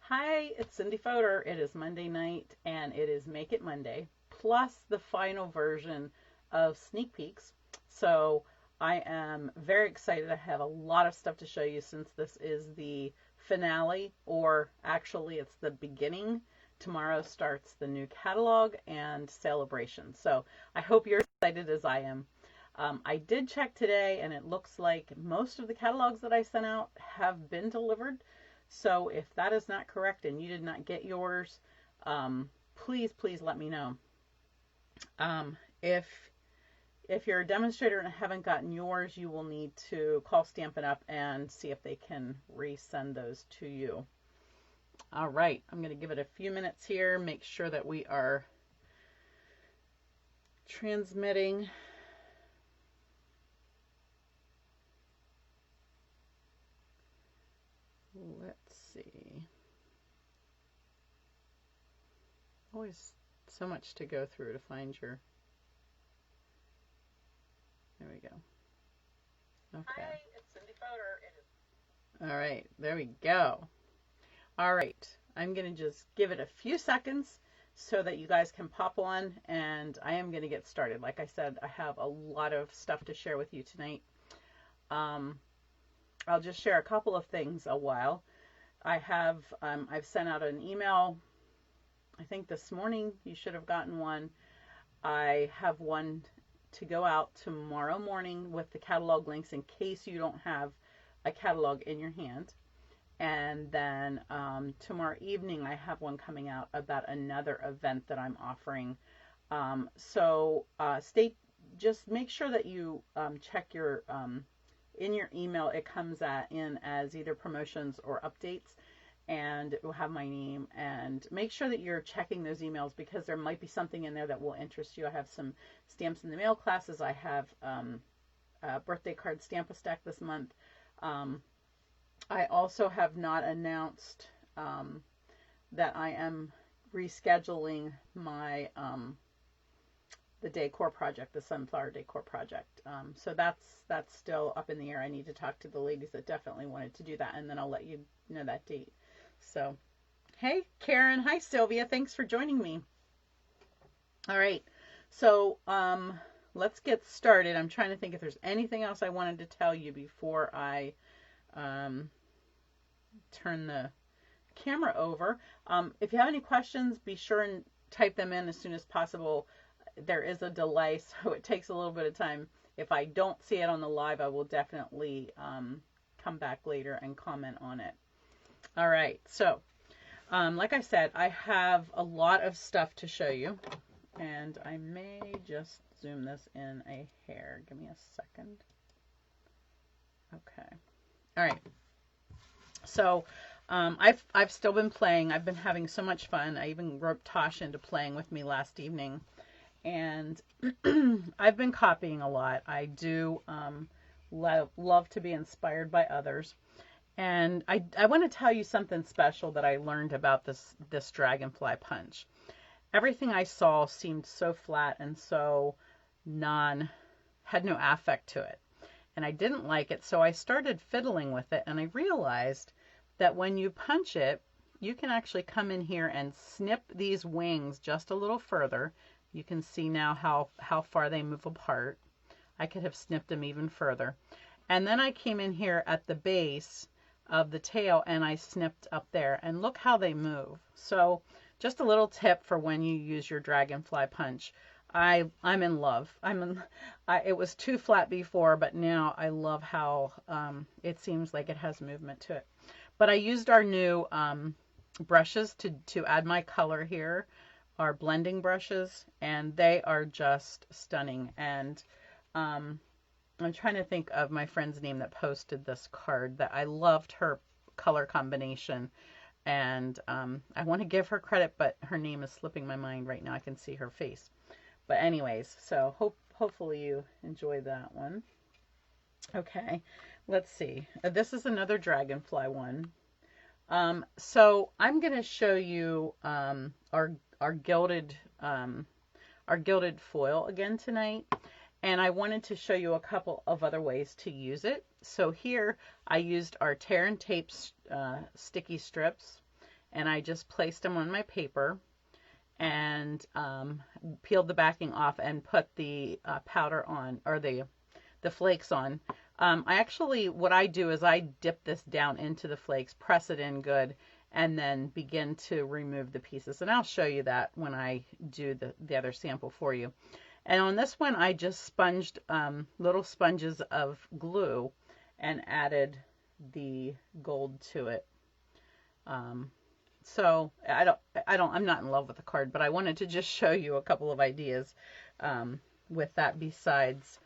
Hi, it's Cindy Fodor. It is Monday night and it is Make It Monday, plus the final version of Sneak Peeks. So I am very excited. I have a lot of stuff to show you since this is the finale, or actually it's the beginning. Tomorrow starts the new catalog and celebration. So I hope you're excited as I am. I did check today and it looks like most of the catalogs that I sent out have been delivered. So if that is not correct and you did not get yours, please let me know. If you're a demonstrator and haven't gotten yours, you will need to call Stampin' Up! And see if they can resend those to you. All right, I'm going to give it a few minutes here, make sure that we are transmitting. Let's see. Always so much to go through to find your. There we go. Okay. Hi, it's Cindy Fodor. All right, there we go. All right, I'm going to just give it a few seconds so that you guys can pop on, and I am going to get started. Like I said, I have a lot of stuff to share with you tonight. I'll just share a couple of things a while. I've sent out an email, I think this morning. You should have gotten one. I have one to go out tomorrow morning with the catalog links in case you don't have a catalog in your hand. And then tomorrow evening I have one coming out about another event that I'm offering. Just make sure that you check your in your email. It comes in as either promotions or updates, and it will have my name. And make sure that you're checking those emails because there might be something in there that will interest you. I have some stamps in the mail classes. I have a birthday card stamp-a-stack this month. I also have not announced that I am rescheduling my the decor project, the sunflower decor project. So that's still up in the air. I need to talk to the ladies that definitely wanted to do that, and then I'll let you know that date. So, hey, Karen. Hi, Sylvia. Thanks for joining me. All right. So, let's get started. I'm trying to think if there's anything else I wanted to tell you before I turn the camera over. If you have any questions, be sure and type them in as soon as possible. There is a delay, so it takes a little bit of time. If I don't see it on the live, I will definitely come back later and comment on it. All right, so like I said, I have a lot of stuff to show you, and I may just zoom this in a hair. Give me a second. Okay. All right. So I've still been playing. I've been having so much fun. I even roped Tosh into playing with me last evening. And I've been copying a lot. I do love to be inspired by others. And I want to tell you something special that I learned about this dragonfly punch. Everything I saw seemed so flat and so had no affect to it. And I didn't like it, so I started fiddling with it, and I realized that when you punch it, you can actually come in here and snip these wings just a little further. You can see now how far they move apart. I could have snipped them even further. And then I came in here at the base of the tail and I snipped up there, and look how they move. So just a little tip for when you use your dragonfly punch. I'm in love. It was too flat before, but now I love how it seems like it has movement to it. But I used our new brushes to add my color here, our blending brushes, and they are just stunning. And I'm trying to think of my friend's name that posted this card, that I loved her color combination. And I want to give her credit, but her name is slipping my mind right now. I can see her face. But anyways, so hopefully you enjoy that one. Okay, let's see. This is another dragonfly one. So I'm going to show you our gilded foil again tonight, and I wanted to show you a couple of other ways to use it. So here I used our tear and tape sticky strips, and I just placed them on my paper and peeled the backing off and put the powder on, or the flakes on. I actually, what I do is I dip this down into the flakes, press it in good, and then begin to remove the pieces. And I'll show you that when I do the other sample for you. And on this one, I just sponged little sponges of glue and added the gold to it. So I'm not in love with the card, but I wanted to just show you a couple of ideas with that besides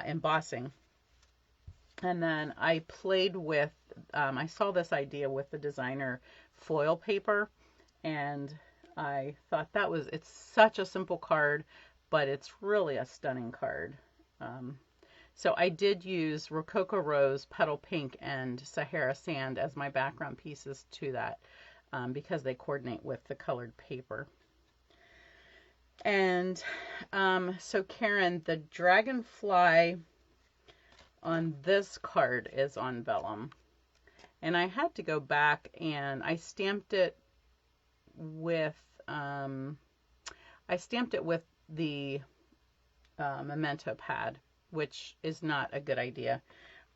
embossing. And then I played with, I saw this idea with the designer foil paper, and I thought it's such a simple card, but it's really a stunning card. So I did use Rococo Rose, Petal Pink, and Sahara Sand as my background pieces to that because they coordinate with the colored paper. And so Karen, the dragonfly on this card is on vellum, and I had to go back and I stamped it with the memento pad, which is not a good idea.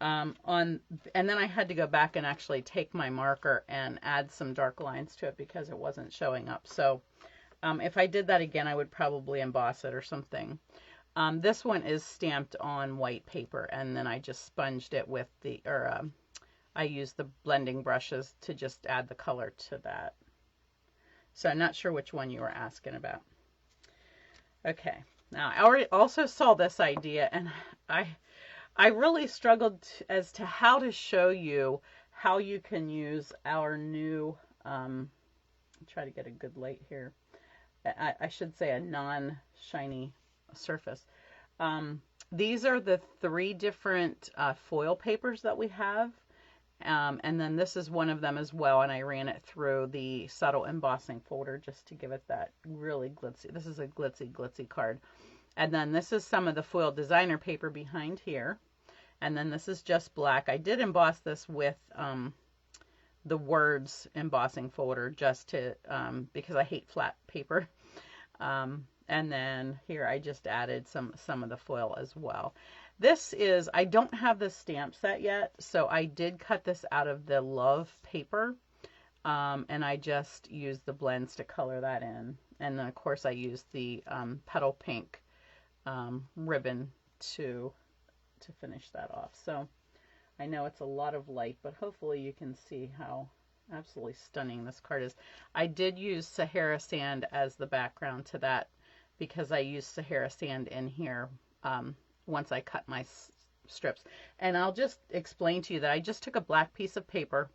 And then I had to go back and actually take my marker and add some dark lines to it because it wasn't showing up. So if I did that again, I would probably emboss it or something. This one is stamped on white paper, and then I just sponged it with I used the blending brushes to just add the color to that. So I'm not sure which one you were asking about. Okay, now I also saw this idea, and I really struggled as to how to show you how you can use our new, try to get a good light here. I should say a non-shiny surface. These are the 3 different foil papers that we have, and then this is one of them as well, and I ran it through the subtle embossing folder just to give it that really glitzy. This is a glitzy card. And then this is some of the foil designer paper behind here, and then this is just black. I did emboss this with the words embossing folder just to because I hate flat paper. And then here I just added some of the foil as well. This is, I don't have the stamp set yet, so I did cut this out of the Love paper, and I just used the blends to color that in. And then of course I used the Petal Pink ribbon to finish that off. So I know it's a lot of light, but hopefully you can see how absolutely stunning this card is. I did use Sahara Sand as the background to that because I used Sahara Sand in here once I cut my strips. And I'll just explain to you that I just took a black piece of paper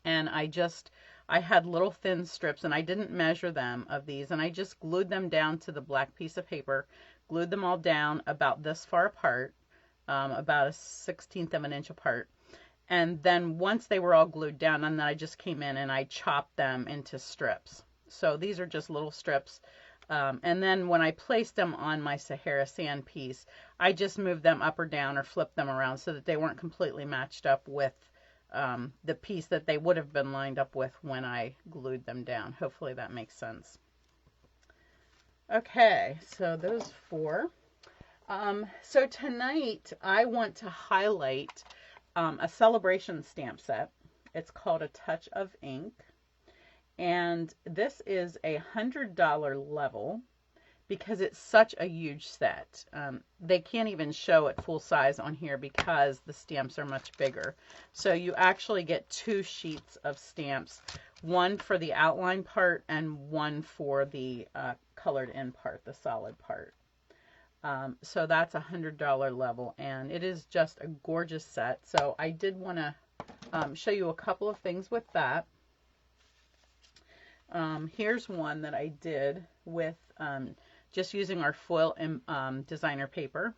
and I had little thin strips, and I didn't measure them of these, and I just glued them down to the black piece of paper, glued them all down about this far apart, about a 1/16 of an inch apart. And then once they were all glued down, and then I just came in and I chopped them into strips. So these are just little strips. And then when I placed them on my Sahara Sand piece, I just moved them up or down or flipped them around so that they weren't completely matched up with the piece that they would have been lined up with when I glued them down. Hopefully that makes sense. Okay, so those 4. So tonight I want to highlight a celebration stamp set. It's called A Touch of Ink. And this is a $100 level because it's such a huge set. They can't even show it full size on here because the stamps are much bigger. So you actually get 2 sheets of stamps, one for the outline part and one for the colored in part, the solid part. So that's a $100 level, and it is just a gorgeous set. So I did want to show you a couple of things with that. Here's one that I did with just using our foil designer paper,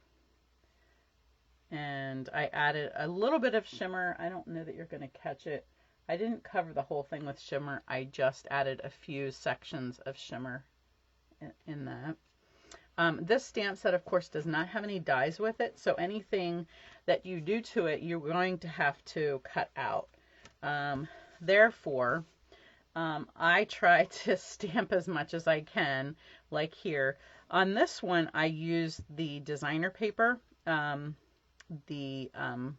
and I added a little bit of shimmer. I don't know that you're going to catch it. I didn't cover the whole thing with shimmer. I just added a few sections of shimmer in that. This stamp set, of course, does not have any dies with it, so anything that you do to it, you're going to have to cut out. Therefore, I try to stamp as much as I can, like here. On this one, I use the designer paper, um, the um,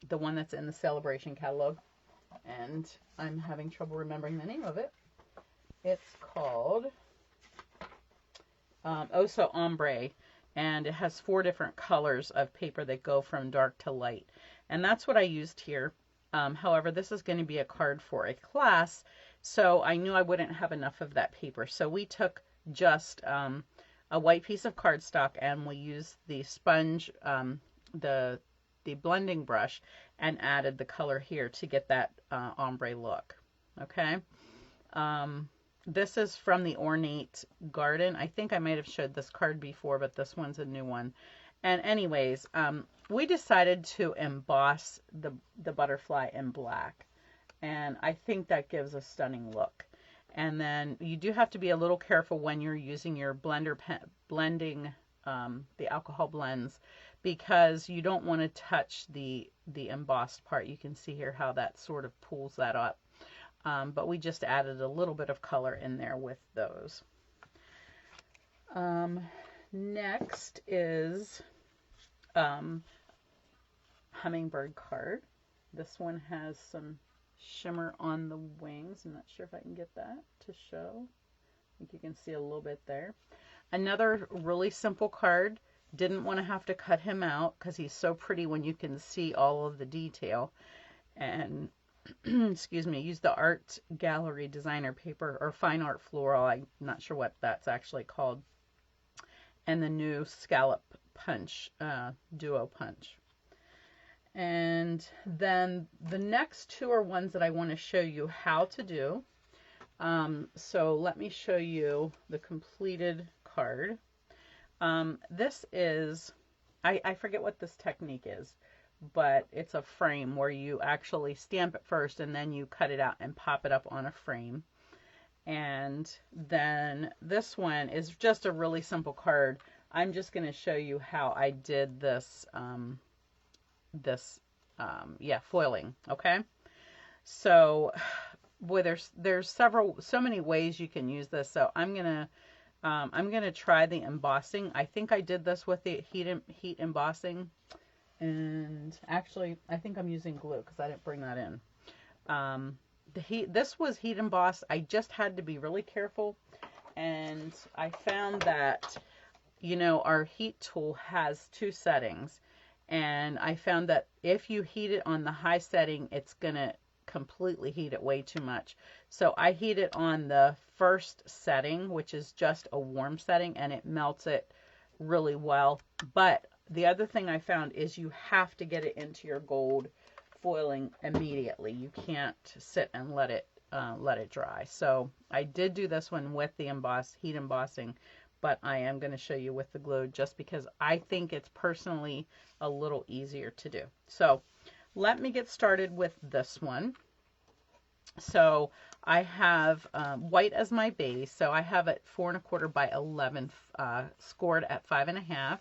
the one that's in the Celebration catalog, and I'm having trouble remembering the name of it. It's called Oh So Ombre, and it has 4 different colors of paper that go from dark to light, and that's what I used here. However, this is going to be a card for a class, so I knew I wouldn't have enough of that paper. So we took just a white piece of cardstock, and we used the sponge, the blending brush, and added the color here to get that ombre look. Okay. This is from the Ornate Garden. I think I might have showed this card before, but this one's a new one. And anyways, we decided to emboss the butterfly in black. And I think that gives a stunning look. And then you do have to be a little careful when you're using your blending the alcohol blends, because you don't want to touch the embossed part. You can see here how that sort of pulls that up. But we just added a little bit of color in there with those. Next is hummingbird card. This one has some shimmer on the wings. I'm not sure if I can get that to show. I think you can see a little bit there. Another really simple card. Didn't want to have to cut him out because he's so pretty when you can see all of the detail. And excuse me, use the art gallery designer paper, or fine art floral. I'm not sure what that's actually called. And the new scallop punch, duo punch. And then the next 2 are ones that I want to show you how to do. So let me show you the completed card. This is, I forget what this technique is, but it's a frame where you actually stamp it first and then you cut it out and pop it up on a frame. And then this one is just a really simple card. I'm just going to show you how I did this, foiling. Okay. So, boy, there's so many ways you can use this. So I'm going to try the embossing. I think I did this with the heat embossing. And actually, I think I'm using glue because I didn't bring that in. This was heat embossed. I just had to be really careful. And I found that, our heat tool has 2 settings. And I found that if you heat it on the high setting, it's going to completely heat it way too much. So I heat it on the first setting, which is just a warm setting, and it melts it really well. But the other thing I found is you have to get it into your gold foiling immediately. You can't sit and let it dry. So I did do this one with the heat embossing, but I am going to show you with the glue just because I think it's personally a little easier to do. So let me get started with this one. So I have white as my base. So I have it 4 1/4 by 11, scored at 5 1/2.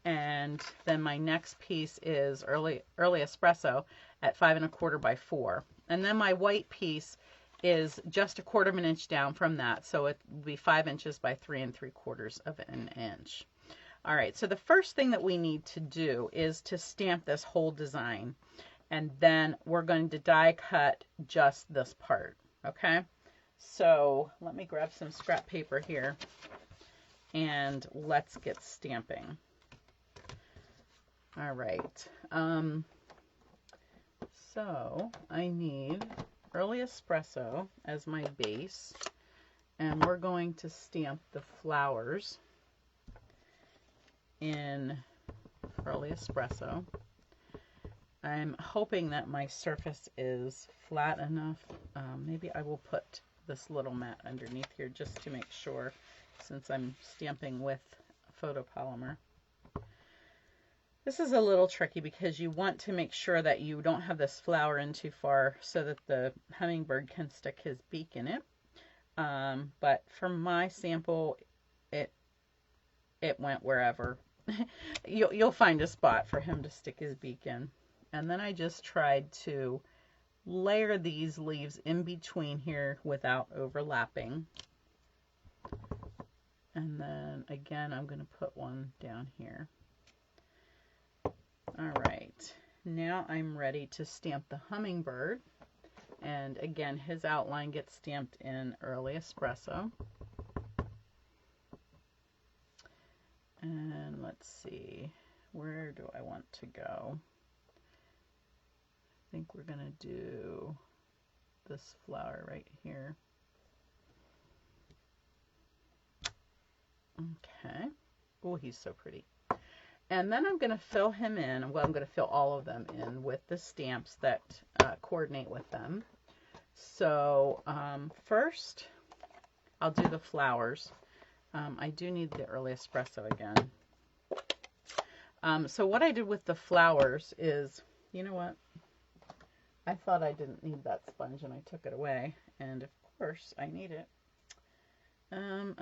And then my next piece is early espresso at 5 1/4 by 4. And then my white piece is just 1/4 of an inch down from that. So it will be 5 inches by 3 3/4 of an inch. All right, so the first thing that we need to do is to stamp this whole design. And then we're going to die cut just this part, okay? So let me grab some scrap paper here and let's get stamping. All right, so I need early espresso as my base, and we're going to stamp the flowers in early espresso. I'm hoping that my surface is flat enough. Maybe I will put this little mat underneath here just to make sure, since I'm stamping with photopolymer. This is a little tricky because you want to make sure that you don't have this flower in too far so that the hummingbird can stick his beak in it. But for my sample, it went wherever. You'll find a spot for him to stick his beak in. And then I just tried to layer these leaves in between here without overlapping. And then again, I'm going to put one down here. All right, now I'm ready to stamp the hummingbird. And again, his outline gets stamped in Early Espresso. And let's see, where do I want to go? I think we're going to do this flower right here. Okay. Oh, he's so pretty. And then I'm going to fill him in. Well, I'm going to fill all of them in with the stamps that coordinate with them. So first, I'll do the flowers. I do need the Early Espresso again. So what I did with the flowers is, you know what? I thought I didn't need that sponge and I took it away. And of course, I need it. I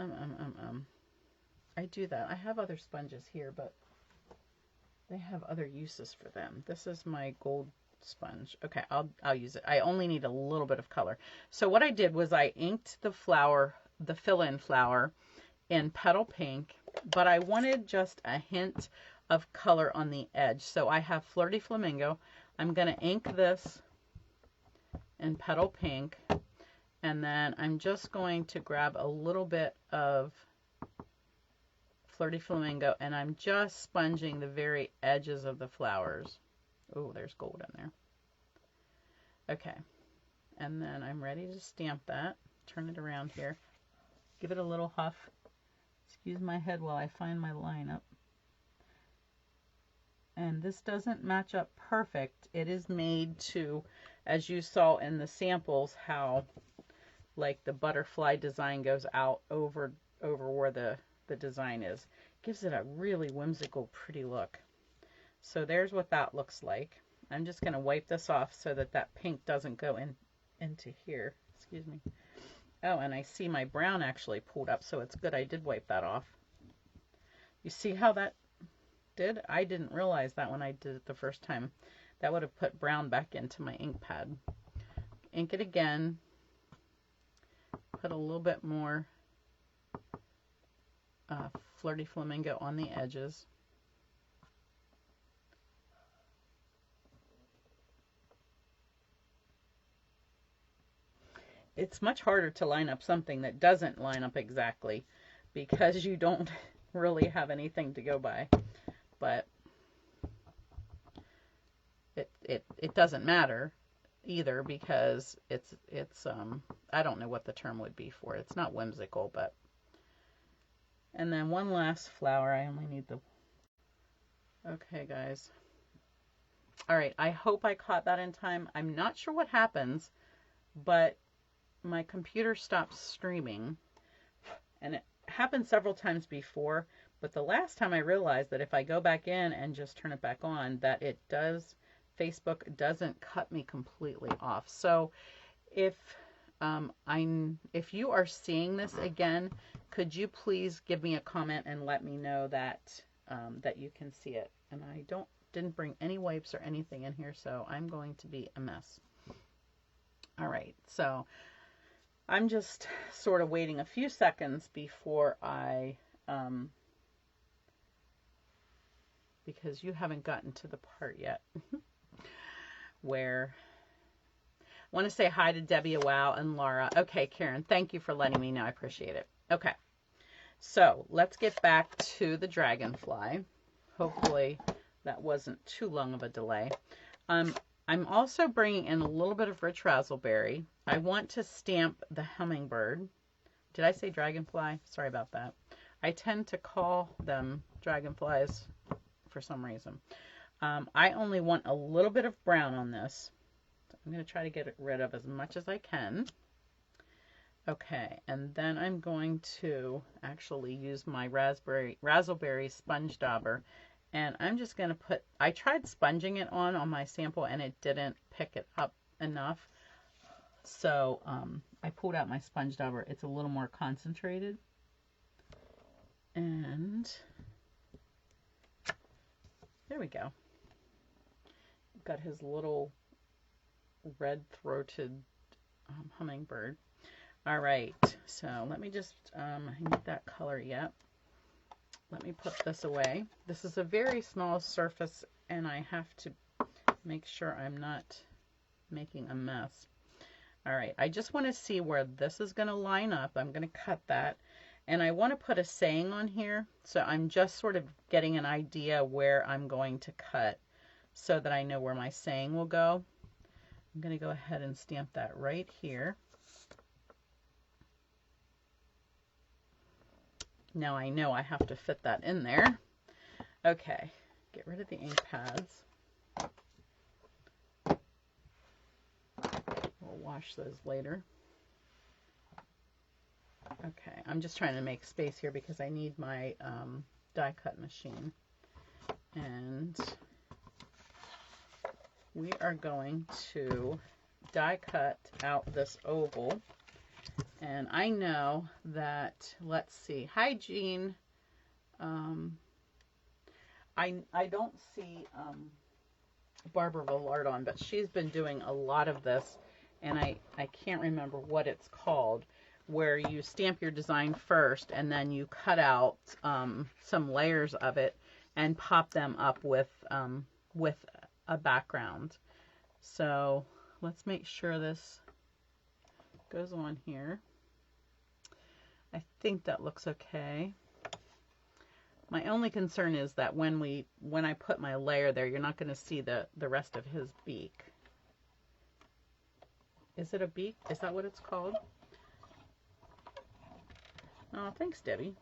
do that. I have other sponges here, but they have other uses for them. This is my gold sponge. Okay, I'll use it. I only need a little bit of color. So what I did was I inked the flower, the fill-in flower, in petal pink, but I wanted just a hint of color on the edge. So I have Flirty Flamingo. I'm going to ink this in petal pink, and then I'm just going to grab a little bit of Flirty Flamingo, and I'm just sponging the very edges of the flowers. Oh, there's gold in there. Okay, and then I'm ready to stamp that. Turn it around here. Give it a little huff. Excuse my head while I find my lineup. And this doesn't match up perfect. It is made to, as you saw in the samples, how like the butterfly design goes out over where the design is. Gives it a really whimsical, pretty look. So there's what that looks like. I'm just going to wipe this off so that that pink doesn't go into here. Excuse me. Oh, and I see my brown actually pulled up, so it's good I did wipe that off. You see how that did? I didn't realize that when I did it the first time. That would have put brown back into my ink pad. Ink it again. Put a little bit more Flirty Flamingo on the edges. It's much harder to line up something that doesn't line up exactly because you don't really have anything to go by. But it doesn't matter either because it's I don't know what the term would be for it. It's not whimsical, but. And then one last flower. I only need the. Okay, guys. All right. I hope I caught that in time. I'm not sure what happens, but my computer stopped streaming, and it happened several times before. But the last time I realized that if I go back in and just turn it back on, that it does. Facebook doesn't cut me completely off. So if you are seeing this again, could you please give me a comment and let me know that that you can see it? And I didn't bring any wipes or anything in here, so I'm going to be a mess. All right, so I'm just sort of waiting a few seconds before I because you haven't gotten to the part yet where I want to say hi to Debbie Wow and Laura. Okay, Karen, thank you for letting me know. I appreciate it. Okay, so let's get back to the dragonfly. Hopefully that wasn't too long of a delay. I'm also bringing in a little bit of rich raspberry. I want to stamp the hummingbird. Did I say dragonfly? Sorry about that. I tend to call them dragonflies for some reason. I only want a little bit of brown on this. So I'm going to try to get rid of as much as I can. Okay, and then I'm going to actually use my raspberry sponge dauber, and I'm just going to put, I tried sponging it on my sample and it didn't pick it up enough. So I pulled out my sponge dauber. It's a little more concentrated. And there we go. Got his little red-throated hummingbird. All right, so let me just get that color yet. Let me put this away. This is a very small surface, and I have to make sure I'm not making a mess. All right, I just want to see where this is going to line up. I'm going to cut that, and I want to put a saying on here, so I'm just sort of getting an idea where I'm going to cut so that I know where my saying will go. I'm going to go ahead and stamp that right here. Now I know I have to fit that in there. Okay, get rid of the ink pads. We'll wash those later. Okay, I'm just trying to make space here because I need my die cut machine. And we are going to die cut out this oval. And I know that, let's see, hi Jean. I don't see Barbara Villard on, but she's been doing a lot of this, and I can't remember what it's called, where you stamp your design first and then you cut out some layers of it and pop them up with a background. So let's make sure this goes on here. I think that looks okay. My only concern is that when I put my layer there, you're not going to see the rest of his beak. Is it a beak? Is that what it's called? Oh, thanks, Debbie.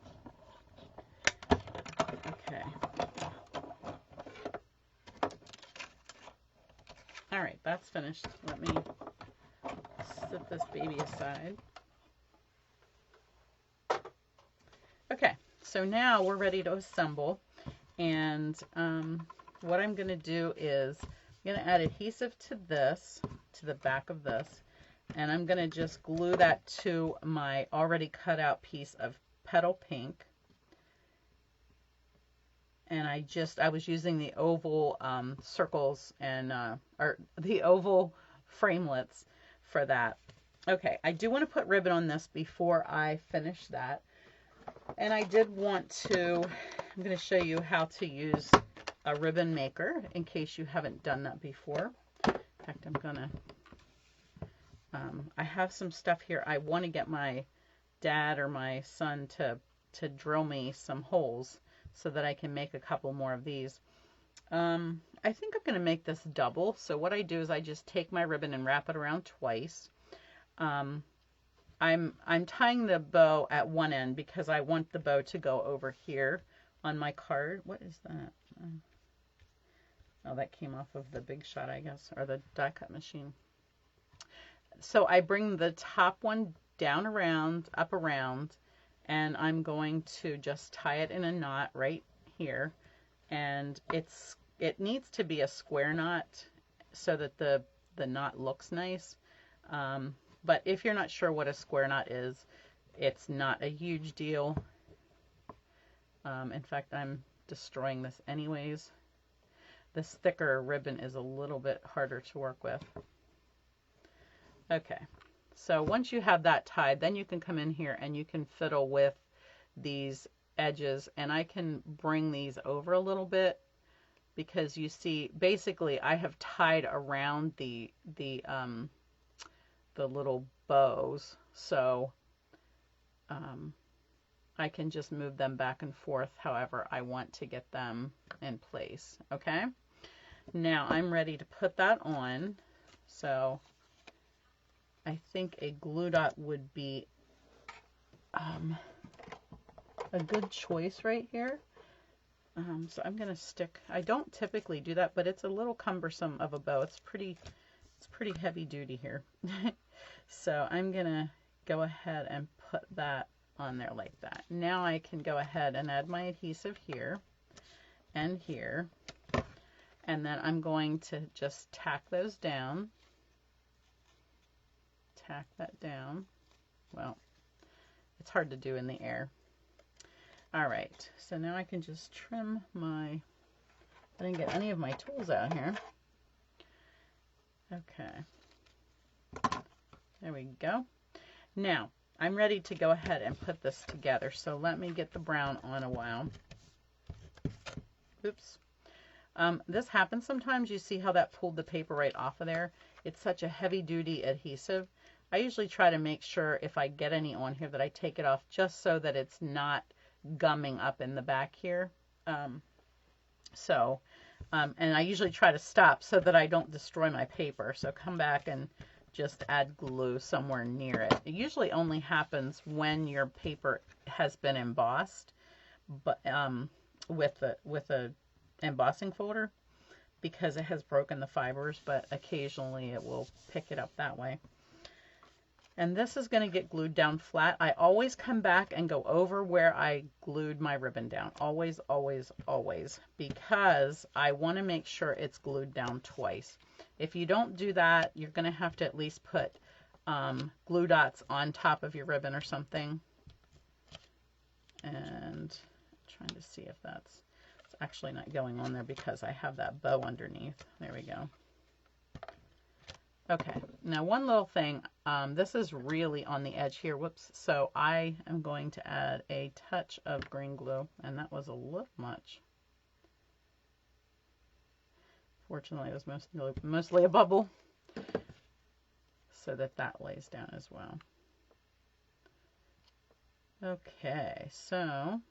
Okay. All right, that's finished. Let me set this baby aside. Okay, so now we're ready to assemble, and what I'm going to do is I'm going to add adhesive to this, to the back of this, and I'm going to just glue that to my already cut out piece of petal pink. And I was using the oval circles and or the oval framelits for that. Okay, I do want to put ribbon on this before I finish that. And I did want to, I'm going to show you how to use a ribbon maker in case you haven't done that before. In fact, I'm going to, I have some stuff here. I want to get my dad or my son to drill me some holes so that I can make a couple more of these. I think I'm going to make this double. So what I do is I just take my ribbon and wrap it around twice. I'm tying the bow at one end because I want the bow to go over here on my card. What is that? Oh, that came off of the Big Shot, I guess, or the die cut machine. So I bring the top one down around, up around, and I'm going to just tie it in a knot right here. And it needs to be a square knot so that the knot looks nice. But if you're not sure what a square knot is, it's not a huge deal. In fact, I'm destroying this anyways. This thicker ribbon is a little bit harder to work with. Okay, so once you have that tied, then you can come in here and you can fiddle with these edges. And I can bring these over a little bit because you see, basically I have tied around the little bows, so I can just move them back and forth however I want to get them in place. Okay, now I'm ready to put that on. So I think a glue dot would be a good choice right here. So I'm going to stick, I don't typically do that, but it's a little cumbersome of a bow. It's pretty heavy duty here. So I'm going to go ahead and put that on there like that. Now I can go ahead and add my adhesive here and here. And then I'm going to just tack those down. Tack that down. Well, it's hard to do in the air. All right, so now I can just trim my, I didn't get any of my tools out here. Okay, There we go. Now, I'm ready to go ahead and put this together. So let me get the brown on a while. Oops. This happens sometimes. You see how that pulled the paper right off of there? It's such a heavy-duty adhesive. I usually try to make sure if I get any on here that I take it off just so that it's not gumming up in the back here. And I usually try to stop so that I don't destroy my paper. So come back and just add glue somewhere near it. It usually only happens when your paper has been embossed, but with a embossing folder, because it has broken the fibers, but occasionally it will pick it up that way. And this is going to get glued down flat. I always come back and go over where I glued my ribbon down. Always, always, always. Because I want to make sure it's glued down twice. If you don't do that, you're going to have to at least put glue dots on top of your ribbon or something. And I'm trying to see if that's actually not going on there because I have that bow underneath. There we go. Okay, now one little thing, this is really on the edge here, whoops, so I am going to add a touch of green glue, and that was a little much. Fortunately, it was mostly a bubble, so that lays down as well. Okay, so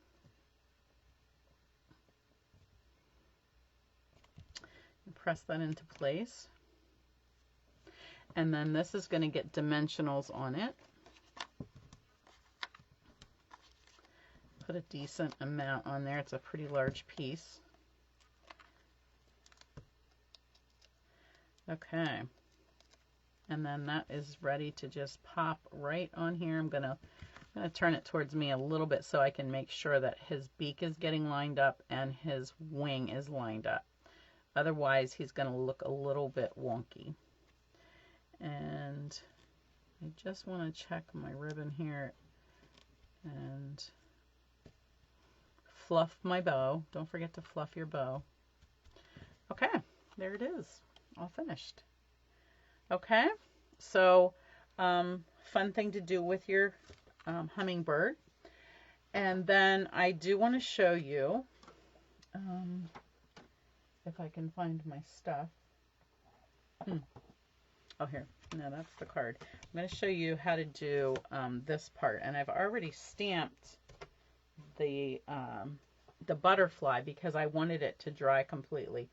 press that into place. And then this is going to get dimensionals on it. Put a decent amount on there. It's a pretty large piece. Okay. And then that is ready to just pop right on here. I'm gonna turn it towards me a little bit so I can make sure that his beak is getting lined up and his wing is lined up. Otherwise, he's going to look a little bit wonky. And I just want to check my ribbon here and fluff my bow. Don't forget to fluff your bow. Okay, there it is, all finished. Okay, so fun thing to do with your hummingbird. And then I do want to show you, if I can find my stuff. Oh, here. No, that's the card. I'm going to show you how to do this part. And I've already stamped the butterfly because I wanted it to dry completely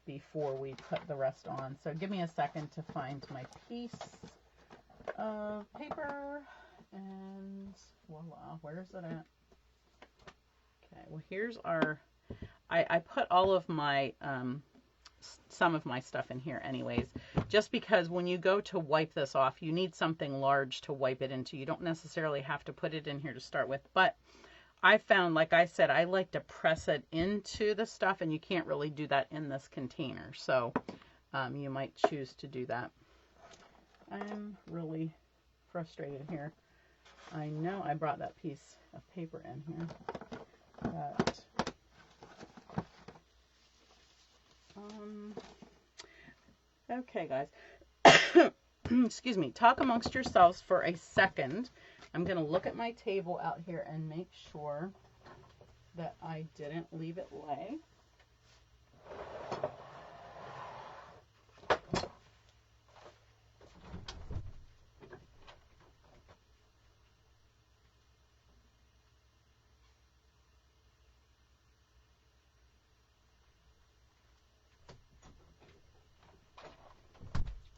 before we put the rest on. So give me a second to find my piece of paper. And voila, where's it at? Okay, well, here's our... I put all of my... some of my stuff in here anyways, just because when you go to wipe this off, you need something large to wipe it into. You don't necessarily have to put it in here to start with, but I found, like I said, I like to press it into the stuff, and you can't really do that in this container, so you might choose to do that. I'm really frustrated here. I know I brought that piece of paper in here, but okay, guys. Excuse me. Talk amongst yourselves for a second. I'm going to look at my table out here and make sure that I didn't leave it lay.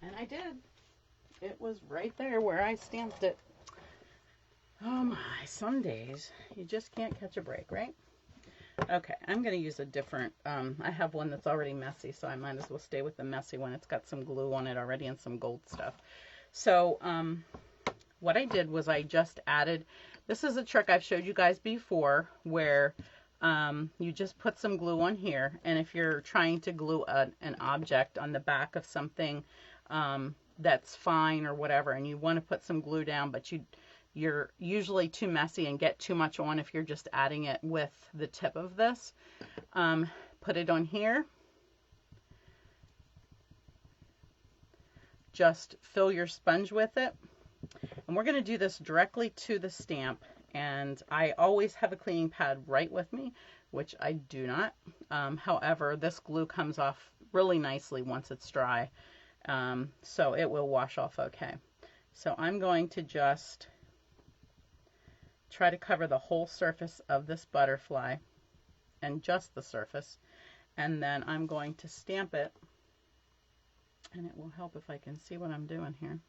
And I did. It was right there where I stamped it. Oh my, some days you just can't catch a break, right? Okay, I'm going to use a different, I have one that's already messy, so I might as well stay with the messy one. It's got some glue on it already and some gold stuff. So what I did was I just added, this is a trick I've showed you guys before, where you just put some glue on here, and if you're trying to glue an object on the back of something that's fine or whatever, and you want to put some glue down, but you're usually too messy and get too much on if you're just adding it with the tip of this. Put it on here. Just fill your sponge with it And we're going to do this directly to the stamp. And I always have a cleaning pad right with me, which I do not. However, this glue comes off really nicely once it's dry. So it will wash off okay. So I'm going to just try to cover the whole surface of this butterfly, and just the surface. And then I'm going to stamp it, and it will help if I can see what I'm doing here.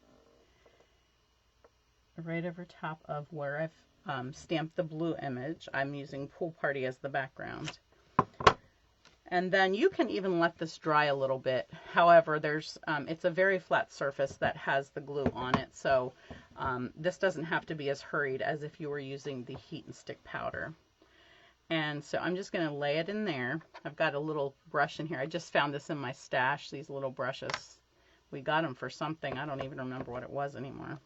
Right over top of where I've stamped the blue image. I'm using Pool Party as the background. And then you can even let this dry a little bit. However, it's a very flat surface that has the glue on it, so this doesn't have to be as hurried as if you were using the heat and stick powder. And so I'm just going to lay it in there. I've got a little brush in here. I just found this in my stash, these little brushes. We got them for something. I don't even remember what it was anymore.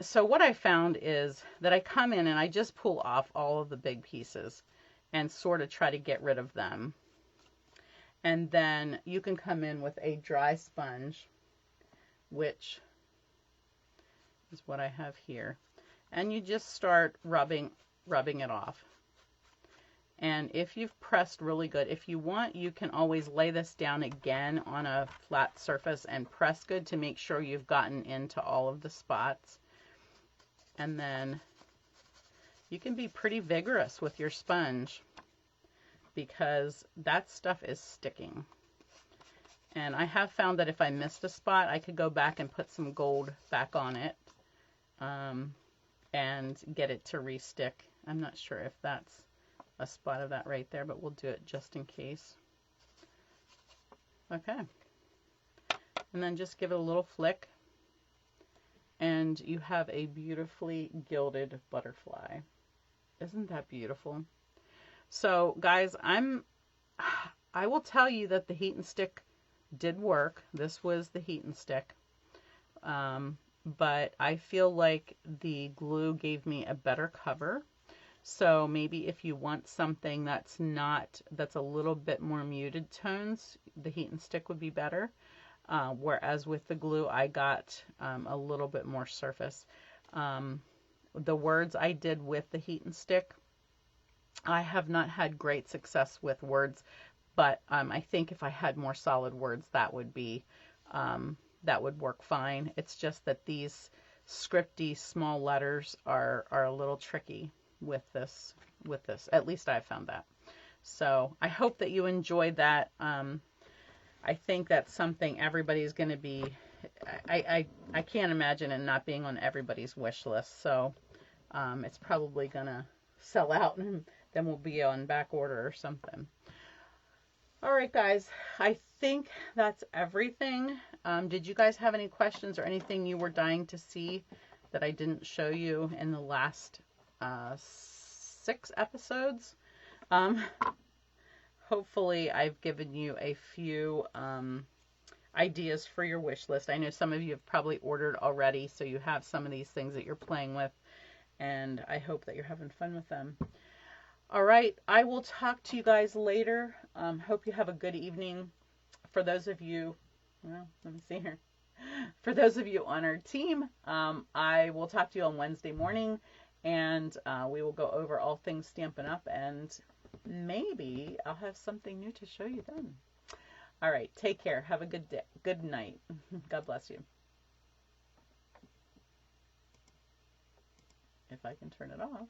So what I found is that I come in and I just pull off all of the big pieces and sort of try to get rid of them. And then you can come in with a dry sponge, which is what I have here. And you just start rubbing it off. And if you've pressed really good, if you want, you can always lay this down again on a flat surface and press good to make sure you've gotten into all of the spots. And then you can be pretty vigorous with your sponge because that stuff is sticking. And I have found that if I missed a spot, I could go back and put some gold back on it and get it to re-stick. I'm not sure if that's a spot of that right there, but we'll do it just in case. Okay. And then just give it a little flick, and you have a beautifully gilded butterfly. Isn't that beautiful? So guys, I will tell you that the heat and stick did work. This was the heat and stick. But I feel like the glue gave me a better cover. So maybe if you want something that's a little bit more muted tones, the heat and stick would be better. Whereas with the glue, I got a little bit more surface. The words I did with the heat and stick, I have not had great success with words, but I think if I had more solid words, that would work fine. It's just that these scripty small letters are a little tricky with this. At least I found that. So I hope that you enjoyed that. I think that's something everybody's going to be, I can't imagine it not being on everybody's wish list. So it's probably going to sell out, and then we'll be on back order or something. All right, guys, I think that's everything. Did you guys have any questions or anything you were dying to see that I didn't show you in the last 6 episodes? Hopefully I've given you a few ideas for your wish list. I know some of you have probably ordered already, so you have some of these things that you're playing with, and I hope that you're having fun with them. All right, I will talk to you guys later. Hope you have a good evening. For those of you, well, let me see here. For those of you on our team, I will talk to you on Wednesday morning, and we will go over all things Stampin' Up, and maybe I'll have something new to show you then. All right, take care. Have a good day. Good night. God bless you. If I can turn it off.